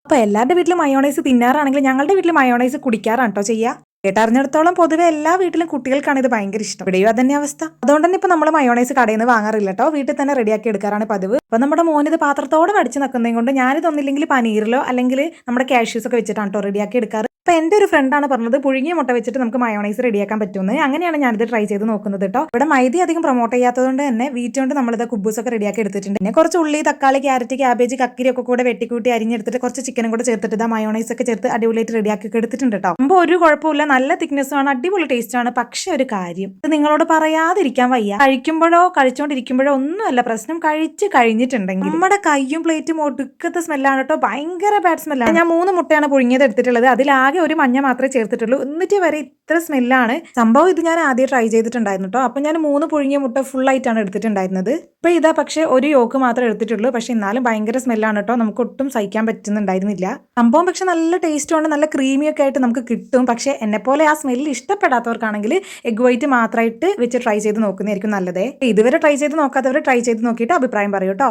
അപ്പോൾ എല്ലാവരുടെ വീട്ടിലും മയോണൈസ് തിന്നാറാണെങ്കിൽ ഞങ്ങളുടെ വീട്ടിൽ മയോണൈസ് കുടിക്കാറാണ് കേട്ടോ ചെയ്യുക. കേട്ടറിഞ്ഞിടത്തോളം പൊതുവെ എല്ലാ വീട്ടിലും കുട്ടികൾക്കാണ് ഇത് ഭയങ്കര ഇഷ്ടം. ഇവിടെയും അതന്നെ അവസ്ഥ. അതുകൊണ്ട് തന്നെ ഇപ്പൊ നമ്മൾ മയോണൈസ് കടയിൽ നിന്ന് വാങ്ങാറില്ല കേട്ടോ, വീട്ടിൽ തന്നെ റെഡിയാക്കി എടുക്കാറാണ് പതിവ്. അപ്പൊ നമ്മുടെ മോനിത് പാത്രത്തോടെ വടിച്ച് നിൽക്കുന്നത് കൊണ്ട് ഞാനിതൊന്നില്ലെങ്കിൽ പനീറിലോ അല്ലെങ്കിൽ നമ്മുടെ കാഷ്യൂസ് ഒക്കെ വെച്ചിട്ടാണ് കേട്ടോ റെഡിയാക്കി എടുക്കാറ്. അപ്പൊ എന്റെ ഒരു ഫ്രണ്ടാണ് പറഞ്ഞത് പുഴുങ്ങിയ മുട്ട വെച്ചിട്ട് നമുക്ക് മയോണൈസ് റെഡിയാക്കാൻ പറ്റുമെന്ന്. അങ്ങനെയാണ് ഞാനിത് ട്രൈ ചെയ്ത് നോക്കുന്നത് കേട്ടോ. ഇവിടെ മൈദ അധികം പ്രൊമോട്ട് ചെയ്യാത്തതുകൊണ്ട് തന്നെ വീറ്റ് കൊണ്ട് നമ്മളിത് കുബൂസ് ഒക്കെ റെഡിയാക്കി എടുത്തിട്ടുണ്ട്. പിന്നെ കുറച്ച് ഉള്ളി, തക്കാളി, ക്യാരറ്റ്, ക്യാബേജ്, കക്കിരി ഒക്കെ കൂടെ വെട്ടിക്കൂട്ടി അരിഞ്ഞെടുത്തിട്ട് കുറച്ച് ചിക്കനും കൂടെ ചേർത്തിട്ട് ഇതാ മയോണൈസ് ഒക്കെ ചേർത്ത് അടിപൊളിയായിട്ട് റെഡിയാക്കി എടുത്തിട്ടുണ്ട് കേട്ടോ. അപ്പോൾ ഒരു കുഴപ്പമില്ല, നല്ല തിക്നെസ്സാണ്, അടിപൊളി ടേസ്റ്റ് ആണ്. പക്ഷെ ഒരു കാര്യം ഇത് നിങ്ങളോട് പറയാതിരിക്കാൻ വയ്യ, കഴിക്കുമ്പോഴോ കഴിച്ചുകൊണ്ടിരിക്കുമ്പോഴോ ഒന്നുമല്ല പ്രശ്നം, കഴിച്ച് കഴിഞ്ഞിട്ടുണ്ടെങ്കിൽ നമ്മുടെ കയ്യും പ്ലേറ്റും ഒടുക്കത്തെ സ്മെല്ലാണ് കേട്ടോ, ഭയങ്കര ബാഡ് സ്മെല്ലാണ്. ഞാൻ 3 മുട്ടയാണ് പുഴുങ്ങിയത് എടുത്തിട്ടുള്ളത്, അതിലാകെ ഒരു മഞ്ഞ മാത്രമേ ചേർത്തിട്ടുള്ളൂ, എന്നിട്ട് വരെ ഇത്ര സ്മെല്ലാണ് സംഭവം. ഇത് ഞാൻ ആദ്യം ട്രൈ ചെയ്തിട്ടുണ്ടായിരുന്നു കേട്ടോ. അപ്പം ഞാൻ 3 പുഴുങ്ങിയ മുട്ട ഫുൾ ആയിട്ടാണ് എടുത്തിട്ടുണ്ടായിരുന്നത്. ഇപ്പം ഇതാ പക്ഷേ ഒരു യോക്ക് മാത്രമേ എടുത്തിട്ടുള്ളൂ. പക്ഷെ എന്നാലും ഭയങ്കര സ്മെല്ലാണ് കേട്ടോ, നമുക്ക് ഒട്ടും സഹിക്കാൻ പറ്റുന്നുണ്ടായിരുന്നില്ല സംഭവം. പക്ഷെ നല്ല ടേസ്റ്റുമാണ്, നല്ല ക്രീമിയൊക്കെ ആയിട്ട് നമുക്ക് കിട്ടും. പക്ഷെ എന്നെപ്പോലെ ആ സ്മെല്ല് ഇഷ്ടപ്പെടാത്തവർക്കാണെങ്കിൽ എഗ് വൈറ്റ് മാത്രമായിട്ട് വെച്ച് ട്രൈ ചെയ്ത് നോക്കുന്നതായിരിക്കും നല്ലതേ. ഇതുവരെ ട്രൈ ചെയ്ത് നോക്കാത്തവർ ട്രൈ ചെയ്ത് നോക്കിയിട്ട് അഭിപ്രായം പറയൂ കേട്ടോ.